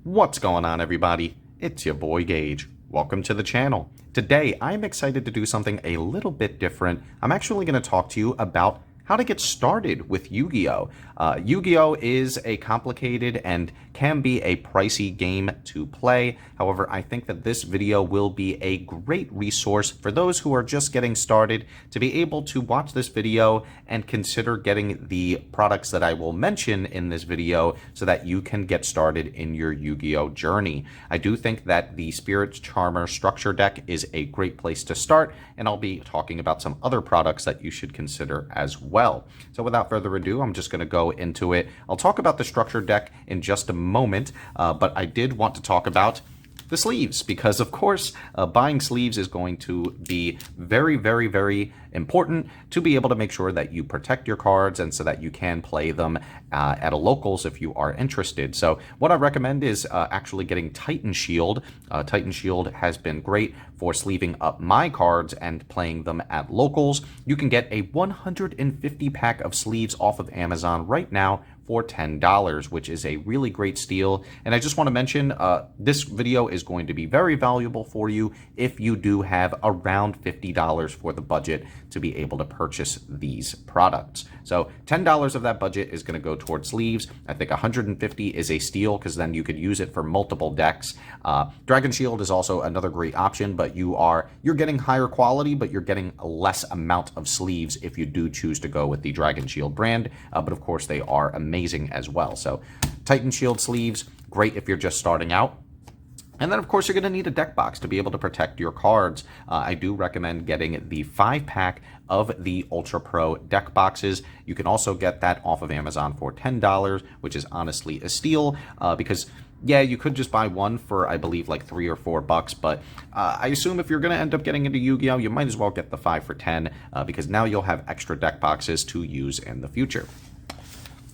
What's going on, everybody? It's your boy Gage. Welcome to the channel. Today, I'm excited to do something a little bit different. I'm actually going to talk to you about how to get started with Yu-Gi-Oh! Yu-Gi-Oh! Is a complicated and can be a pricey game to play. However, I think that this video will be a great resource for those who are just getting started to be able to watch this video and consider getting the products that I will mention in this video so that you can get started in your Yu-Gi-Oh! Journey. I do think that the Spirit Charmer structure deck is a great place to start, and I'll be talking about some other products that you should consider as well. So without further ado, I'm just going to go into it. I'll talk about the structure deck in just a moment, but I did want to talk about the sleeves, because of course buying sleeves is going to be very important to be able to make sure that you protect your cards and so that you can play them at a locals if you are interested. So what I recommend is actually getting Titan Shield. Titan Shield has been great for sleeving up my cards and playing them at locals. You can get a 150 pack of sleeves off of Amazon right now for $10, which is a really great steal. And I just want to mention, this video is going to be very valuable for you if you do have around $50 for the budget to be able to purchase these products. So $10 of that budget is going to go towards sleeves. I think 150 is a steal because then you could use it for multiple decks. Dragon Shield is also another great option, but you're getting higher quality, but you're getting a less amount of sleeves if you do choose to go with the Dragon Shield brand. But of course, they are amazing as well. So Titan Shield sleeves, great if you're just starting out. And then, of course, you're going to need a deck box to be able to protect your cards. I do recommend getting the 5-pack of the Ultra Pro deck boxes. You can also get that off of Amazon for $10, which is honestly a steal because, yeah, you could just buy one for, I believe, like $3 or $4, but I assume if you're going to end up getting into Yu-Gi-Oh!, you might as well get the 5 for 10 because now you'll have extra deck boxes to use in the future.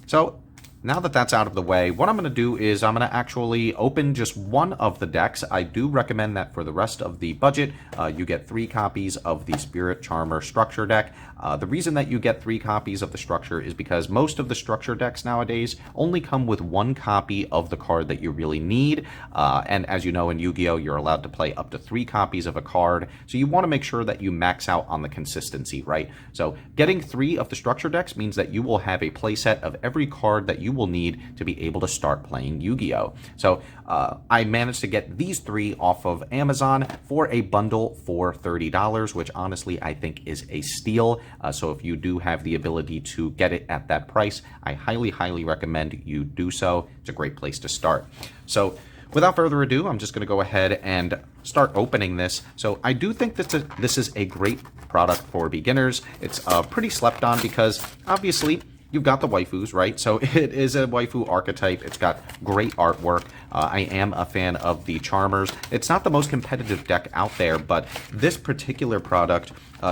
So now that that's out of the way, what I'm going to do is I'm going to actually open just one of the decks. I do recommend that for the rest of the budget, you get 3 copies of the Spirit Charmer structure deck. The reason that you get 3 copies of the structure is because most of the structure decks nowadays only come with 1 copy of the card that you really need. And as you know, in Yu-Gi-Oh! You're allowed to play up to 3 copies of a card. So you want to make sure that you max out on the consistency, right? So getting 3 of the structure decks means that you will have a playset of every card that you will need to be able to start playing Yu-Gi-Oh! So I managed to get these 3 off of Amazon for a bundle for $30, which honestly I think is a steal. So if you do have the ability to get it at that price, I highly recommend you do so. It's a great place to start. So without further ado, I'm just going to go ahead and start opening this. So I do think that this is a great product for beginners. It's pretty slept on because obviously you've got the waifus, right? So it is a waifu archetype. It's got great artwork. I am a fan of the Charmers. It's not the most competitive deck out there, but this particular product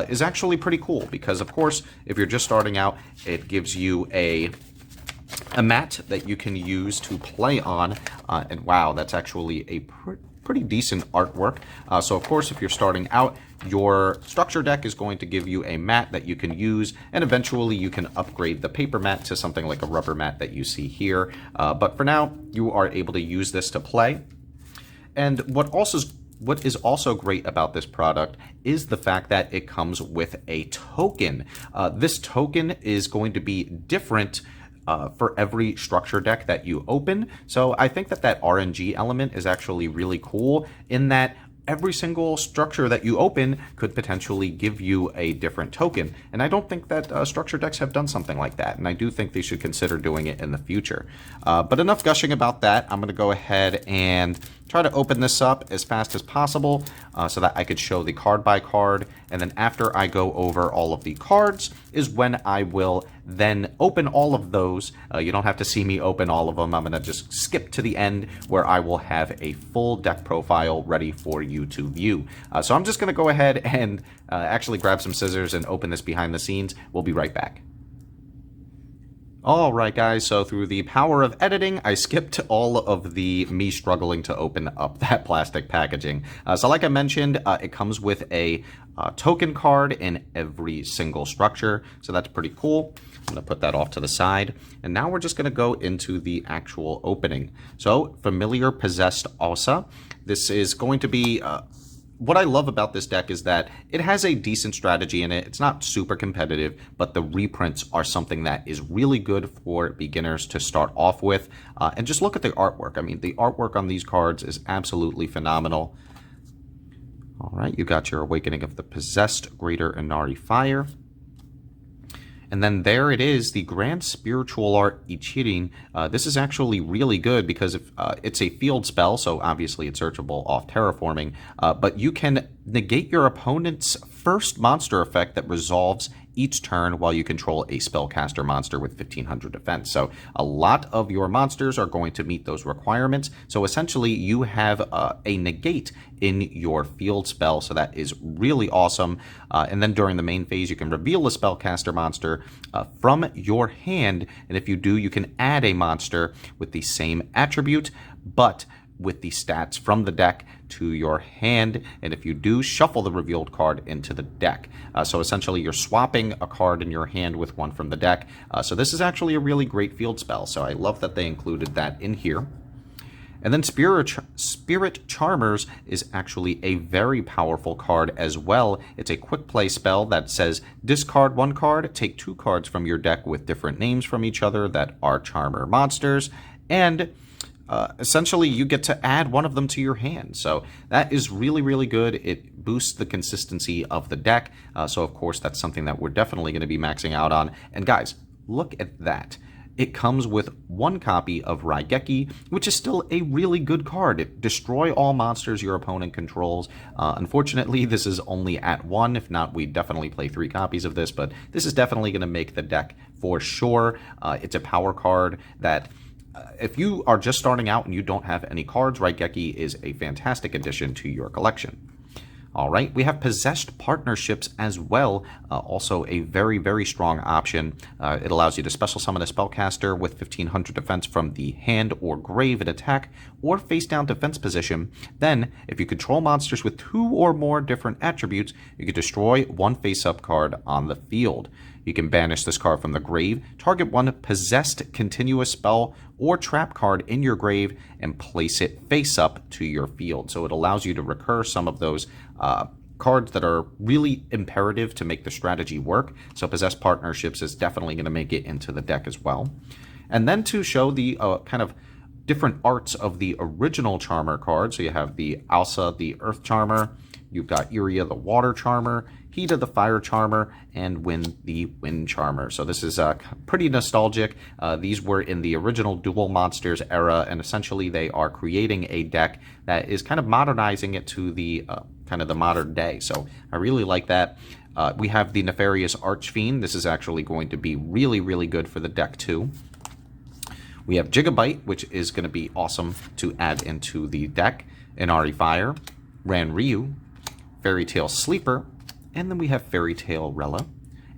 is actually pretty cool because, of course, if you're just starting out, it gives you a mat that you can use to play on. And wow, that's actually a pretty decent artwork. So of course, if you're starting out, your structure deck is going to give you a mat that you can use, and eventually you can upgrade the paper mat to something like a rubber mat that you see here. But for now, you are able to use this to play. And what is also great about this product is the fact that it comes with a token. This token is going to be different for every structure deck that you open. So I think that RNG element is actually really cool in that every single structure that you open could potentially give you a different token. And I don't think that structure decks have done something like that. And I do think they should consider doing it in the future. But enough gushing about that. I'm going to go ahead and try to open this up as fast as possible so that I could show the card by card. And then after I go over all of the cards is when I will then open all of those. You don't have to see me open all of them. I'm going to just skip to the end where I will have a full deck profile ready for you to view. So I'm just going to go ahead and actually grab some scissors and open this behind the scenes. We'll be right back. Alright guys, so through the power of editing, I skipped all of the me struggling to open up that plastic packaging. So like I mentioned, it comes with a token card in every single structure, so that's pretty cool. I'm going to put that off to the side, and now we're just going to go into the actual opening. So, Familiar Possessed Osa. This is going to be... what I love about this deck is that it has a decent strategy in it. It's not super competitive, but the reprints are something that is really good for beginners to start off with. And just look at the artwork. I mean, the artwork on these cards is absolutely phenomenal. All right, you got your Awakening of the Possessed, Greater Inari Fire. And then there it is, the Grand Spiritual Art Ichirin. This is actually really good because it's a field spell, so obviously it's searchable off terraforming, but you can negate your opponent's first monster effect that resolves each turn while you control a spellcaster monster with 1500 defense. So a lot of your monsters are going to meet those requirements. So essentially you have a negate in your field spell, so that is really awesome. And then during the main phase, you can reveal a spellcaster monster from your hand, and if you do, you can add a monster with the same attribute, but with the stats from the deck to your hand, and if you do, shuffle the revealed card into the deck. So essentially you're swapping a card in your hand with one from the deck. So this is actually a really great field spell, so I love that they included that in here. And then Spirit Charmers is actually a very powerful card as well. It's a quick play spell that says discard one card, take two cards from your deck with different names from each other that are Charmer monsters, and essentially you get to add one of them to your hand. So that is really, really good. It boosts the consistency of the deck. So of course that's something that we're definitely going to be maxing out on. And guys, look at that. It comes with one copy of Raigeki, which is still a really good card. Destroy all monsters your opponent controls. Unfortunately, this is only at one. If not, we'd definitely play 3 copies of this, but this is definitely going to make the deck for sure. It's a power card that... if you are just starting out and you don't have any cards, Raigeki is a fantastic addition to your collection. All right, we have Possessed Partnerships as well, also a very, very strong option. It allows you to special summon a spellcaster with 1500 defense from the hand or grave at attack or face down defense position. Then, if you control monsters with 2 or more different attributes, you can destroy one face-up card on the field. You can banish this card from the grave, target one possessed continuous spell or trap card in your grave, and place it face up to your field. So it allows you to recur some of those cards that are really imperative to make the strategy work. So Possessed Partnerships is definitely going to make it into the deck as well. And then to show the kind of different arts of the original Charmer card. So you have the Alsa, the Earth Charmer. You've got Iria, the Water Charmer, Hida, the Fire Charmer, and Wind, the Wind Charmer. So this is pretty nostalgic. These were in the original Duel Monsters era, and essentially they are creating a deck that is kind of modernizing it to the kind of the modern day. So I really like that. We have the Nefarious Archfiend. This is actually going to be really, really good for the deck too. We have Gigabyte, which is going to be awesome to add into the deck. Inari Fire, Ran Ryu, Fairy Tale Sleeper, and then we have Fairy Tale Rella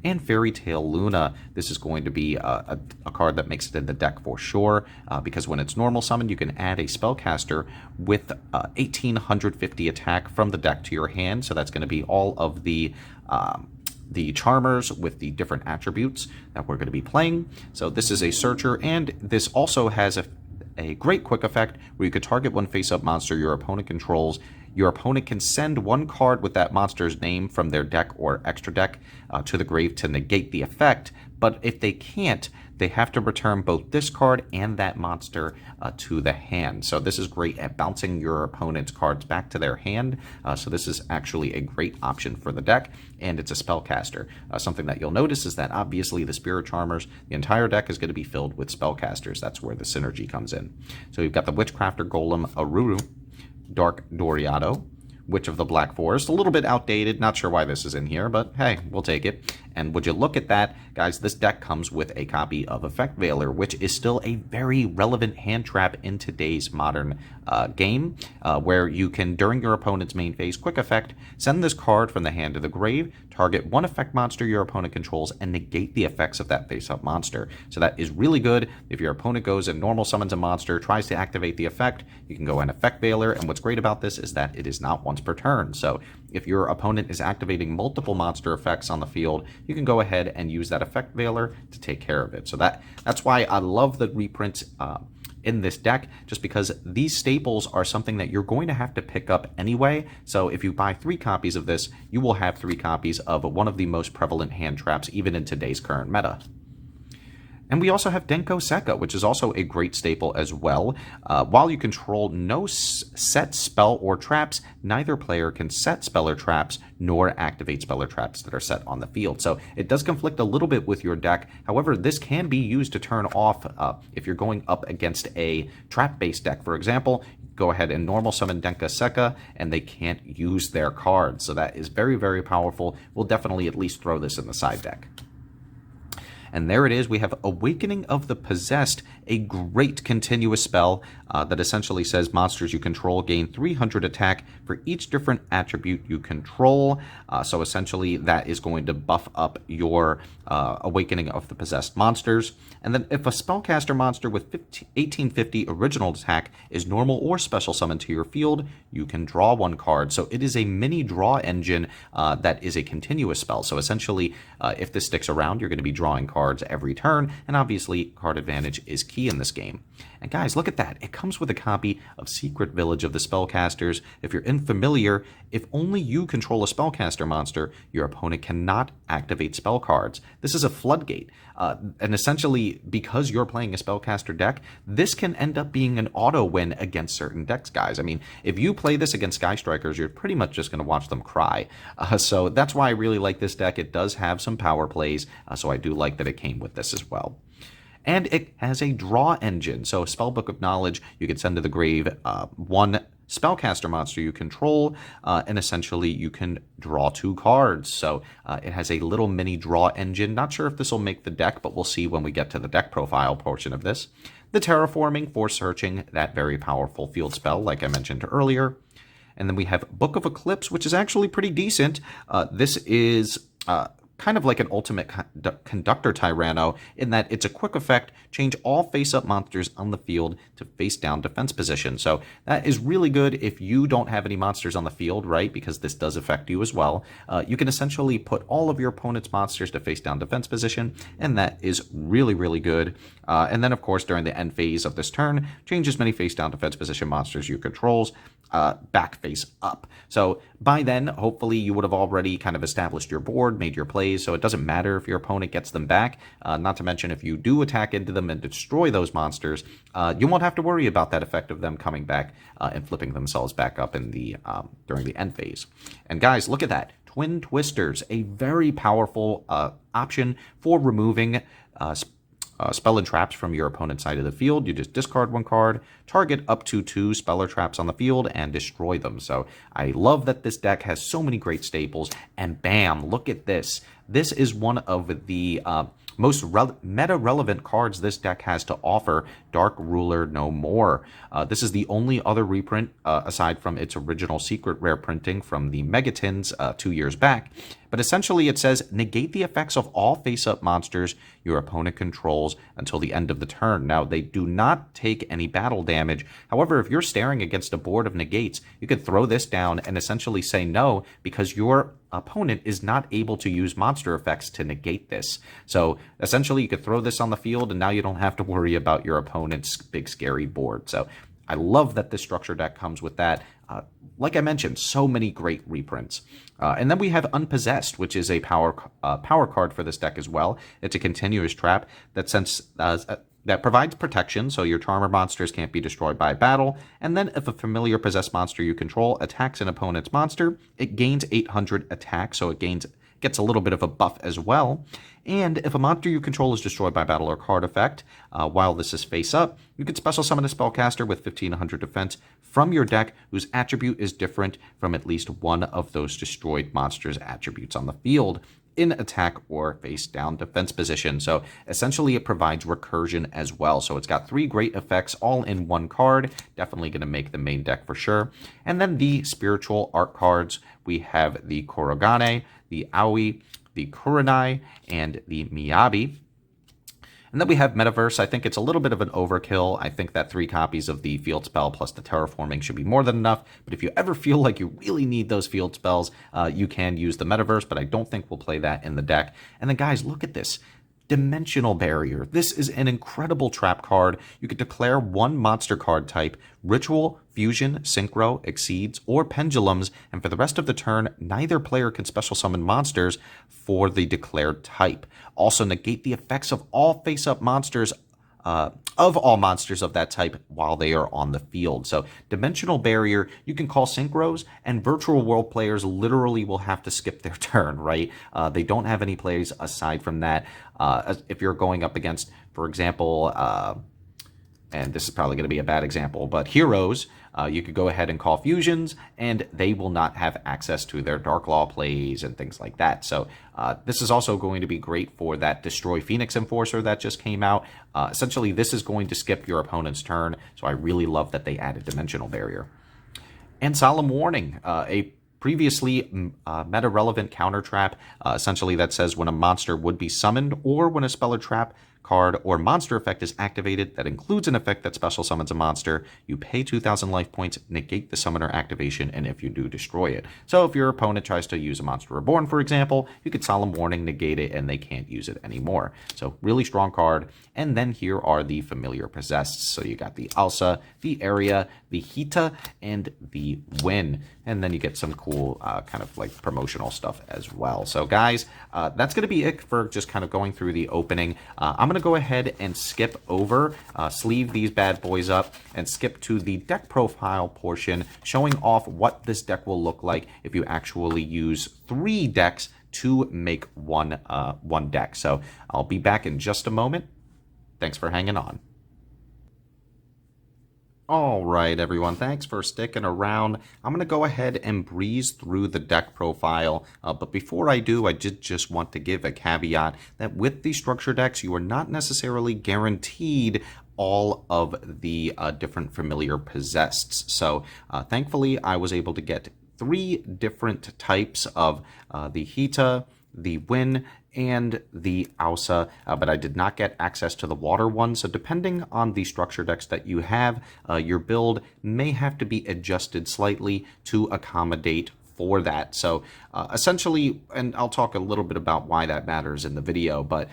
and Fairy Tale Luna. This is going to be a card that makes it in the deck for sure, because when it's normal summoned, you can add a spellcaster with 1850 attack from the deck to your hand. So that's going to be all of the Charmers with the different attributes that we're going to be playing. So this is a searcher, and this also has a great quick effect where you could target one face-up monster your opponent controls. Your opponent can send one card with that monster's name from their deck or extra deck to the grave to negate the effect, but if they can't, they have to return both this card and that monster to the hand. So this is great at bouncing your opponent's cards back to their hand. So this is actually a great option for the deck, and it's a spellcaster. Something that you'll notice is that obviously the Spirit Charmers, the entire deck is going to be filled with spellcasters. That's where the synergy comes in. So you've got the Witchcrafter Golem Aruru, Dark Doriado, Witch of the Black Forest. A little bit outdated, not sure why this is in here, but hey, we'll take it. And would you look at that, guys, this deck comes with a copy of Effect Veiler, which is still a very relevant hand trap in today's modern game, where you can, during your opponent's main phase quick effect, send this card from the hand to the grave, target one effect monster your opponent controls and negate the effects of that face-up monster. So that is really good. If your opponent goes and normal summons a monster, tries to activate the effect, you can go and Effect Veiler, and what's great about this is that it is not once per turn. So if your opponent is activating multiple monster effects on the field, you can go ahead and use that Effect Veiler to take care of it. So that's why I love the reprints in this deck, just because these staples are something that you're going to have to pick up anyway. So if you buy 3 copies of this, you will have 3 copies of one of the most prevalent hand traps, even in today's current meta. And we also have Denko Sekka, which is also a great staple as well. While you control no set spell or traps, neither player can set spell or traps nor activate spell or traps that are set on the field. So it does conflict a little bit with your deck. However, this can be used to turn off if you're going up against a trap-based deck. For example, go ahead and normal summon Denko Sekka, and they can't use their cards. So that is very, very powerful. We'll definitely at least throw this in the side deck. And there it is. We have Awakening of the Possessed, a great continuous spell that essentially says monsters you control gain 300 attack for each different attribute you control. So essentially that is going to buff up your Awakening of the Possessed monsters. And then if a spellcaster monster with 1850 original attack is normal or special summoned to your field, you can draw 1 card. So it is a mini draw engine that is a continuous spell. So essentially, if this sticks around, you're going to be drawing cards every turn, and obviously card advantage is key in this game. And guys, look at that. It comes with a copy of Secret Village of the Spellcasters. If you're unfamiliar, if only you control a spellcaster monster, your opponent cannot activate spell cards. This is a floodgate. And essentially, because you're playing a spellcaster deck, this can end up being an auto win against certain decks, guys. I mean, if you play this against Sky Strikers, you're pretty much just going to watch them cry. So that's why I really like this deck. It does have some power plays, so I do like that it came with this as well. And it has a draw engine. So Spellbook of Knowledge, you can send to the grave 1 spellcaster monster you control, and essentially you can draw 2 cards. So it has a little mini draw engine. Not sure if this will make the deck, but we'll see when we get to the deck profile portion of this. The Terraforming for Searching, that very powerful field spell like I mentioned earlier. And then we have Book of Eclipse, which is actually pretty decent. This is kind of like an ultimate Conductor Tyranno in that it's a quick effect, change all face-up monsters on the field to face-down defense position. So that is really good if you don't have any monsters on the field, right? Because this does affect you as well. You can essentially put all of your opponent's monsters to face-down defense position, and that is really, really good. And then, of course, during the end phase of this turn, change as many face-down defense position monsters you controls back face up. So by then, hopefully you would have already kind of established your board, made your plays, so it doesn't matter if your opponent gets them back. Not to mention, if you do attack into them and destroy those monsters, you won't have to worry about that effect of them coming back and flipping themselves back up in the during the end phase. And guys, look at that. Twin Twisters, a very powerful option for removing spell and traps from your opponent's side of the field. You just discard 1 card, target up to 2 spell or traps on the field, and destroy them. So I love that this deck has so many great staples, and bam, look at this. This is one of the most meta-relevant cards this deck has to offer, Dark Ruler No More. This is the only other reprint, aside from its original secret rare printing from the Megatins 2 years back. But essentially it says, negate the effects of all face-up monsters your opponent controls until the end of the turn. Now, they do not take any battle damage. However, if you're staring against a board of negates, you could throw this down and essentially say no, because your opponent is not able to use monster effects to negate this. So essentially you could throw this on the field, and now you don't have to worry about your opponent's big scary board. So I love that this structure deck comes with that. Like I mentioned, so many great reprints. And then we have Unpossessed, which is a power card for this deck as well. It's a continuous trap that provides protection, so your Charmer monsters can't be destroyed by battle. And then if a familiar possessed monster you control attacks an opponent's monster, it gains 800 attack, so it gets a little bit of a buff as well. And if a monster you control is destroyed by battle or card effect, while this is face up, you can special summon a spellcaster with 1500 defense from your deck whose attribute is different from at least one of those destroyed monsters' attributes on the field. in attack or face down defense position. So essentially it provides recursion as well. So it's got 3 great effects all in one card. Definitely going to make the main deck for sure. And then the spiritual art cards, we have the Korogane, the Aoi, the Kurenai, and the Miyabi. And then we have Metaverse. I think it's a little bit of an overkill. I think that 3 copies of the field spell plus the terraforming should be more than enough. But if you ever feel like you really need those field spells, you can use the Metaverse, but I don't think we'll play that in the deck. And then guys, look at this. Dimensional Barrier. This is an incredible trap card. You can declare 1 monster card type, Ritual, Fusion, Synchro, Exceeds, or Pendulums, and for the rest of the turn, neither player can special summon monsters for the declared type. Also negate the effects of all face-up monsters of that type while they are on the field. So Dimensional Barrier, you can call Synchros, and Virtual World players literally will have to skip their turn, right? They don't have any plays aside from that. If you're going up against, for example, and this is probably going to be a bad example, but Heroes, you could go ahead and call Fusions, and they will not have access to their Dark Law plays and things like that. So this is also going to be great for that Destroy Phoenix Enforcer that just came out. Essentially, this is going to skip your opponent's turn, so I really love that they added Dimensional Barrier. And Solemn Warning, a previously meta-relevant counter trap, essentially that says when a monster would be summoned or when a spell or trap card or monster effect is activated that includes an effect that special summons a monster, you pay 2,000 life points, negate the summoner activation, and if you do, destroy it. So if your opponent tries to use a Monster Reborn, for example, you could Solemn Warning, negate it, and they can't use it anymore. So really strong card. And then here are the Familiar Possessed. So you got the Alsa, the Area, the Hita, and the Win. And then you get some cool kind of like promotional stuff as well. So guys, that's going to be it for just kind of going through the opening. I'm going to go ahead and skip over, sleeve these bad boys up, and skip to the deck profile portion, showing off what this deck will look like if you actually use 3 decks to make one deck. So I'll be back in just a moment. Thanks for hanging on. All right, everyone, thanks for sticking around. I'm going to go ahead and breeze through the deck profile, but before I do, I did just want to give a caveat that with these structure decks, you are not necessarily guaranteed all of the different familiar possessed. So thankfully, I was able to get 3 different types of the Hita, the Win, and the Ausa, but I did not get access to the water one. So depending on the structure decks that you have, your build may have to be adjusted slightly to accommodate for that. So essentially, and I'll talk a little bit about why that matters in the video, but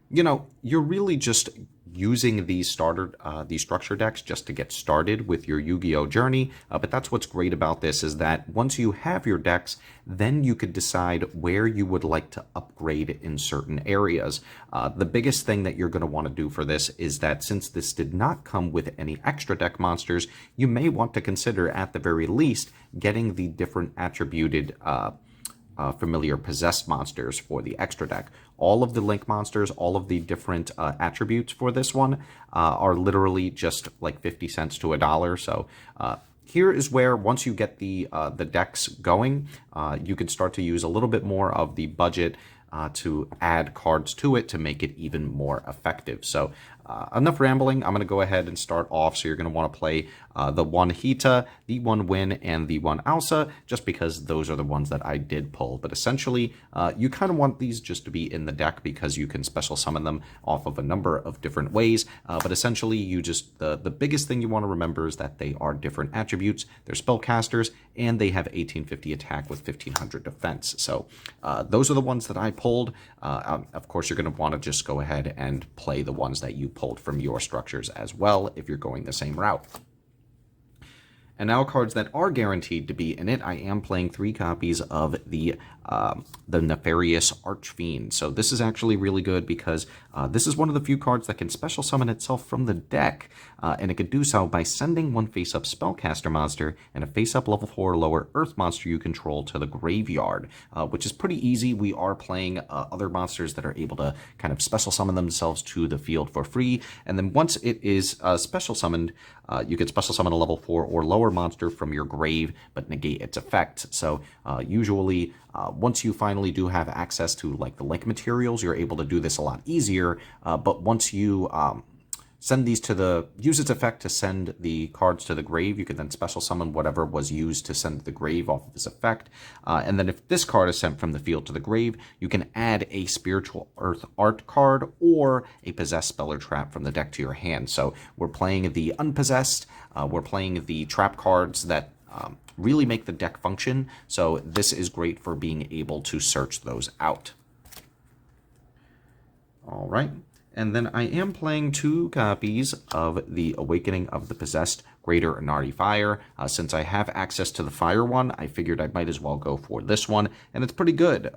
you know, you're really just using these structure decks just to get started with your Yu-Gi-Oh journey. But that's what's great about this, is that once you have your decks, then you could decide where you would like to upgrade in certain areas. The biggest thing that you're going to want to do for this is that since this did not come with any extra deck monsters, you may want to consider at the very least getting the different attributed familiar possessed monsters for the extra deck. All of the link monsters, all of the different attributes for this one are literally just like 50 cents to $1. So here is where, once you get the decks going, you can start to use a little bit more of the budget to add cards to it to make it even more effective. So enough rambling. I'm going to go ahead and start off. So you're going to want to play the 1 Hita, the 1 Win, and the 1 Ausa, just because those are the ones that I did pull. But essentially, you kind of want these just to be in the deck because you can special summon them off of a number of different ways. But essentially, you just the biggest thing you want to remember is that they are different attributes. They're spellcasters, and they have 1850 attack with 1500 defense. So those are the ones that I pulled. Of course, you're going to want to just go ahead and play the ones that you pulled from your structures as well if you're going the same route. And now cards that are guaranteed to be in it, I am playing 3 copies of the Nefarious Archfiend. So this is actually really good because this is one of the few cards that can special summon itself from the deck, and it can do so by sending 1 face-up spellcaster monster and a face-up level 4 or lower earth monster you control to the graveyard, which is pretty easy. We are playing other monsters that are able to kind of special summon themselves to the field for free, and then once it is special summoned, you can special summon a level 4 or lower monster from your grave, but negate its effects. So usually, once you finally do have access to like the link materials, you're able to do this a lot easier. But once you send these use its effect to send the cards to the grave, you can then special summon whatever was used to send the grave off of this effect. And then if this card is sent from the field to the grave, you can add a Spiritual Earth Art card or a Possessed Spell or Trap from the deck to your hand. So we're playing the Unpossessed, we're playing the trap cards that really make the deck function. So this is great for being able to search those out. All right. And then I am playing 2 copies of the Awakening of the Possessed Greater Inari Fire. Since I have access to the Fire one, I figured I might as well go for this one, and it's pretty good.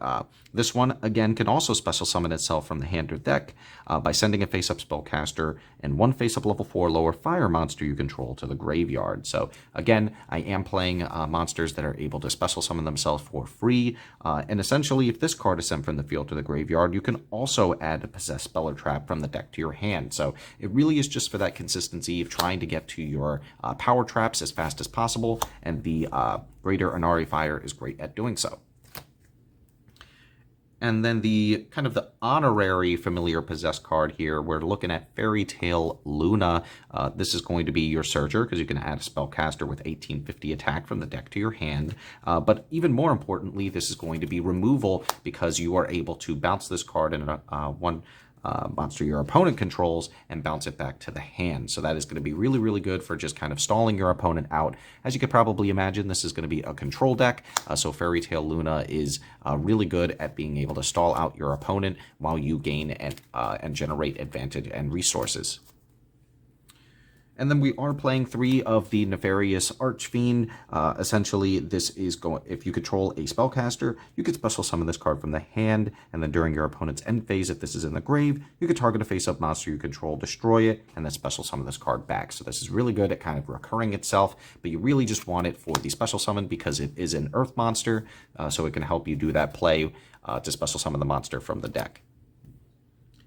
This one, again, can also special summon itself from the hand or deck by sending a face-up spellcaster and 1 face-up level 4 lower fire monster you control to the graveyard. So, again, I am playing monsters that are able to special summon themselves for free, and essentially, if this card is sent from the field to the graveyard, you can also add a Possessed Spell or Trap from the deck to your hand. So, it really is just for that consistency of trying to get to your power traps as fast as possible, and the Greater Inari Fire is great at doing so. And then the kind of the honorary familiar possessed card here, we're looking at Fairy Tale Luna. This is going to be your searcher because you can add a spellcaster with 1850 attack from the deck to your hand. But even more importantly, this is going to be removal because you are able to bounce this card in one monster your opponent controls and bounce it back to the hand. So that is going to be really, really good for just kind of stalling your opponent out. As you could probably imagine, this is going to be a control deck, so Fairy Tale Luna is really good at being able to stall out your opponent while you gain and generate advantage and resources. And then we are playing 3 of the Nefarious Archfiend. Essentially, this is going. If you control a spellcaster, you could special summon this card from the hand, and then during your opponent's end phase, if this is in the grave, you could target a face-up monster you control, destroy it, and then special summon this card back. So this is really good at kind of recurring itself, but you really just want it for the special summon because it is an Earth monster, so it can help you do that play to special summon the monster from the deck.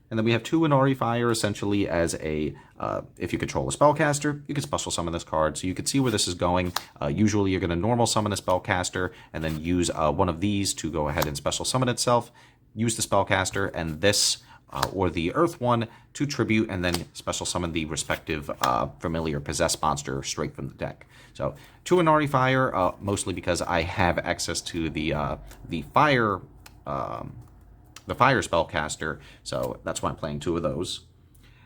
And then we have 2 Inari Fire, essentially as a, if you control a spellcaster, you can special summon this card. So you can see where this is going. Usually you're going to normal summon a spellcaster and then use one of these to go ahead and special summon itself. Use the spellcaster and this, or the Earth one, to tribute and then special summon the respective familiar possessed monster straight from the deck. So 2 Inari Fire, mostly because I have access to the fire... the Fire Spellcaster, so that's why I'm playing 2 of those.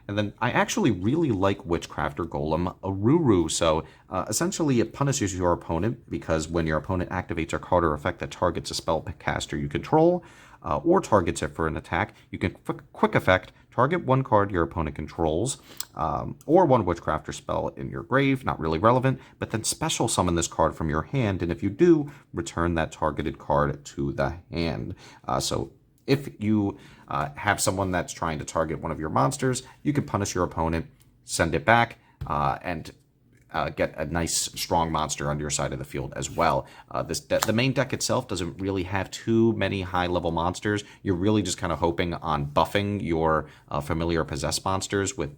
And then I actually really like Witchcrafter Golem Aruru, so essentially it punishes your opponent, because when your opponent activates a card or effect that targets a spellcaster you control, or targets it for an attack, you can quick effect target 1 card your opponent controls, or 1 Witchcrafter spell in your grave, not really relevant, but then special summon this card from your hand, and if you do, return that targeted card to the hand. So if you have someone that's trying to target one of your monsters, you can punish your opponent, send it back, and get a nice, strong monster on your side of the field as well. The main deck itself doesn't really have too many high-level monsters. You're really just kind of hoping on buffing your familiar possessed monsters with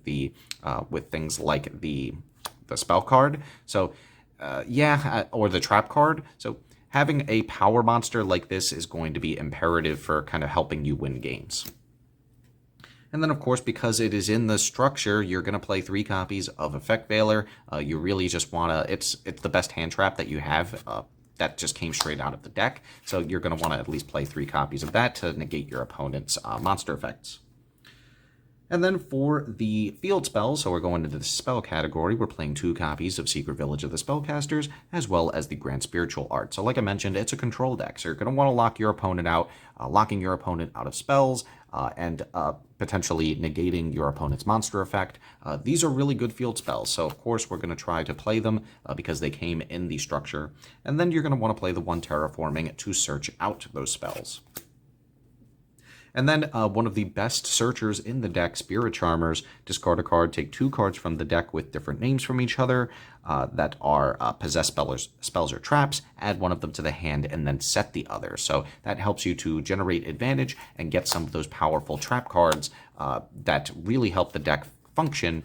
with things like the spell card. So, or the trap card. So having a power monster like this is going to be imperative for kind of helping you win games. And then, of course, because it is in the structure, you're going to play 3 copies of Effect Veiler. You really just want to... It's the best hand trap that you have that just came straight out of the deck. So you're going to want to at least play 3 copies of that to negate your opponent's monster effects. And then for the field spells, so we're going into the spell category, we're playing 2 copies of Secret Village of the Spellcasters, as well as the Grand Spiritual Art. So like I mentioned, it's a control deck, so you're going to want to lock your opponent out, locking your opponent out of spells, and potentially negating your opponent's monster effect. These are really good field spells, so of course we're going to try to play them because they came in the structure. And then you're going to want to play the 1 Terraforming to search out those spells. And then one of the best searchers in the deck, Spirit Charmers, discard a card, take 2 cards from the deck with different names from each other that are possessed spells or traps, add 1 of them to the hand, and then set the other. So that helps you to generate advantage and get some of those powerful trap cards that really help the deck function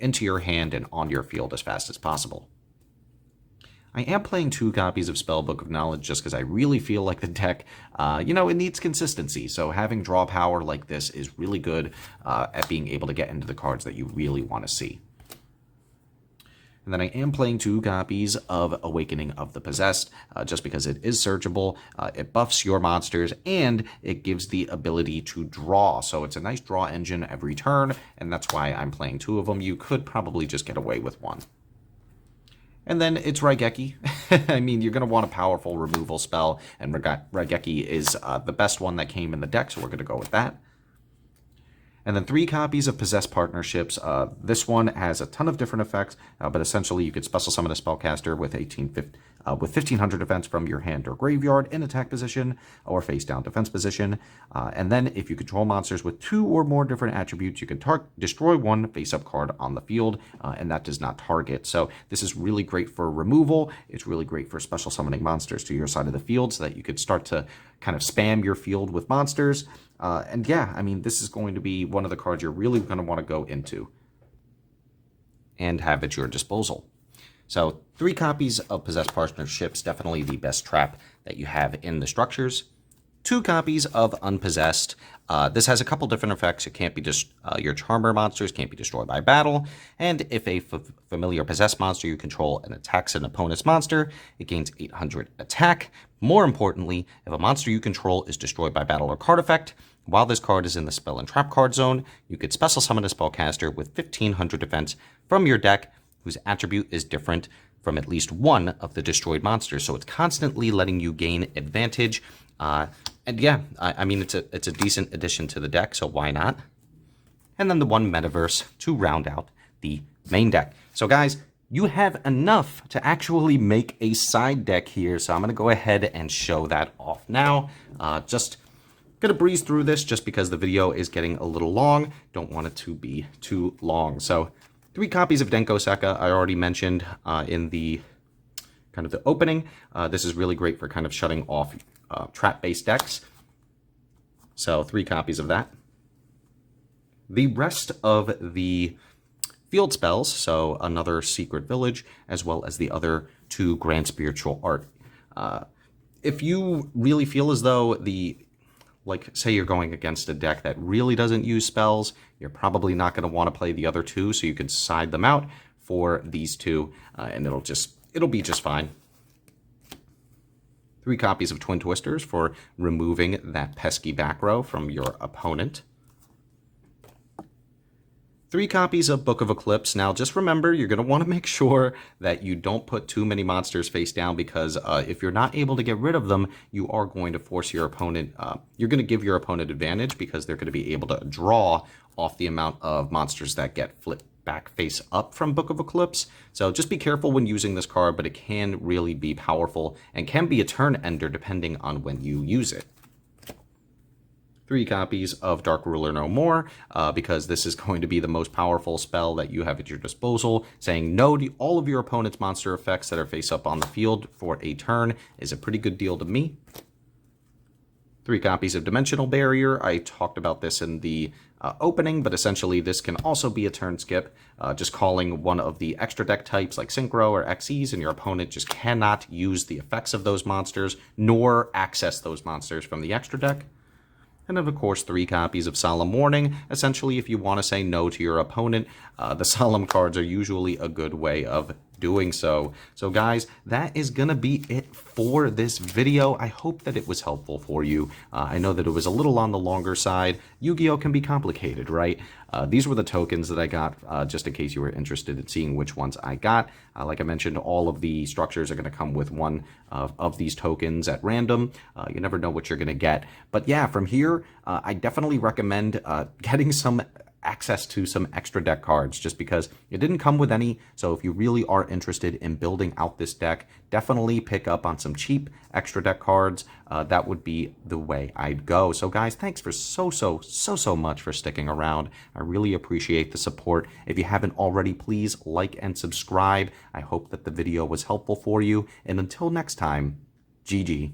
into your hand and on your field as fast as possible. I am playing 2 copies of Spellbook of Knowledge just because I really feel like the deck, it needs consistency. So having draw power like this is really good at being able to get into the cards that you really want to see. And then I am playing 2 copies of Awakening of the Possessed, just because it is searchable, it buffs your monsters, and it gives the ability to draw. So it's a nice draw engine every turn, and that's why I'm playing 2 of them. You could probably just get away with 1. And then it's Raigeki. I mean, you're going to want a powerful removal spell, and Raigeki is the best one that came in the deck, so we're going to go with that. And then 3 copies of Possessed Partnerships. This one has a ton of different effects, but essentially you could special summon a spellcaster with 1,500 defense from your hand or graveyard in attack position or face down defense position. And then if you control monsters with 2 or more different attributes, you can destroy 1 face-up card on the field, and that does not target. So this is really great for removal. It's really great for special summoning monsters to your side of the field so that you could start to kind of spam your field with monsters. And yeah, I mean, this is going to be one of the cards you're really going to want to go into and have at your disposal. So 3 copies of Possessed Partnerships, definitely the best trap that you have in the structures. 2 copies of Unpossessed. This has a couple different effects. It can't be just your Charmer monsters can't be destroyed by battle, and if a familiar possessed monster you control and attacks an opponent's monster, it gains 800 attack. More importantly, if a monster you control is destroyed by battle or card effect, while this card is in the spell and trap card zone, you could special summon a spellcaster with 1,500 defense from your deck, whose attribute is different from at least one of the destroyed monsters. So it's constantly letting you gain advantage. And yeah, I mean, it's a decent addition to the deck, so why not? And then the 1 Metaverse to round out the main deck. So guys, you have enough to actually make a side deck here, so I'm going to go ahead and show that off now. Just going to breeze through this just because the video is getting a little long. Don't want it to be too long. So 3 copies of Denko Sekka I already mentioned in the kind of the opening. This is really great for kind of shutting off trap-based decks. So 3 copies of that. The rest of the field spells, so another Secret Village, as well as the other 2 Grand Spiritual Art. If you really feel as though say you're going against a deck that really doesn't use spells, you're probably not going to want to play the other 2, so you can side them out for these 2, and it'll be just fine. 3 copies of Twin Twisters for removing that pesky back row from your opponent. 3 copies of Book of Eclipse. Now, just remember, you're going to want to make sure that you don't put too many monsters face down, because if you're not able to get rid of them, you are going to force your opponent, you're going to give your opponent advantage, because they're going to be able to draw off the amount of monsters that get flipped back face up from Book of Eclipse. So just be careful when using this card, but it can really be powerful and can be a turn ender depending on when you use it. 3 copies of Dark Ruler No More, because this is going to be the most powerful spell that you have at your disposal. Saying no to all of your opponent's monster effects that are face up on the field for a turn is a pretty good deal to me. 3 copies of Dimensional Barrier. I talked about this in the opening, but essentially this can also be a turn skip. Just calling one of the extra deck types like Synchro or Xyz, and your opponent just cannot use the effects of those monsters, nor access those monsters from the extra deck. And then, of course, 3 copies of Solemn Warning. Essentially, if you want to say no to your opponent, the Solemn cards are usually a good way of doing so. So guys, that is gonna be it for this video. I hope that it was helpful for you. I know that it was a little on the longer side. Yu-Gi-Oh can be complicated, right? These were the tokens that I got, just in case you were interested in seeing which ones I got. Like I mentioned, all of the structures are going to come with one of these tokens at random. You never know what you're going to get. But yeah, from here, I definitely recommend getting some access to some extra deck cards, just because it didn't come with any. So if you really are interested in building out this deck, definitely pick up on some cheap extra deck cards. That would be the way I'd go. So guys, thanks for so much for sticking around. I really appreciate the support. If you haven't already, please like and subscribe. I hope that the video was helpful for you, and until next time, GG.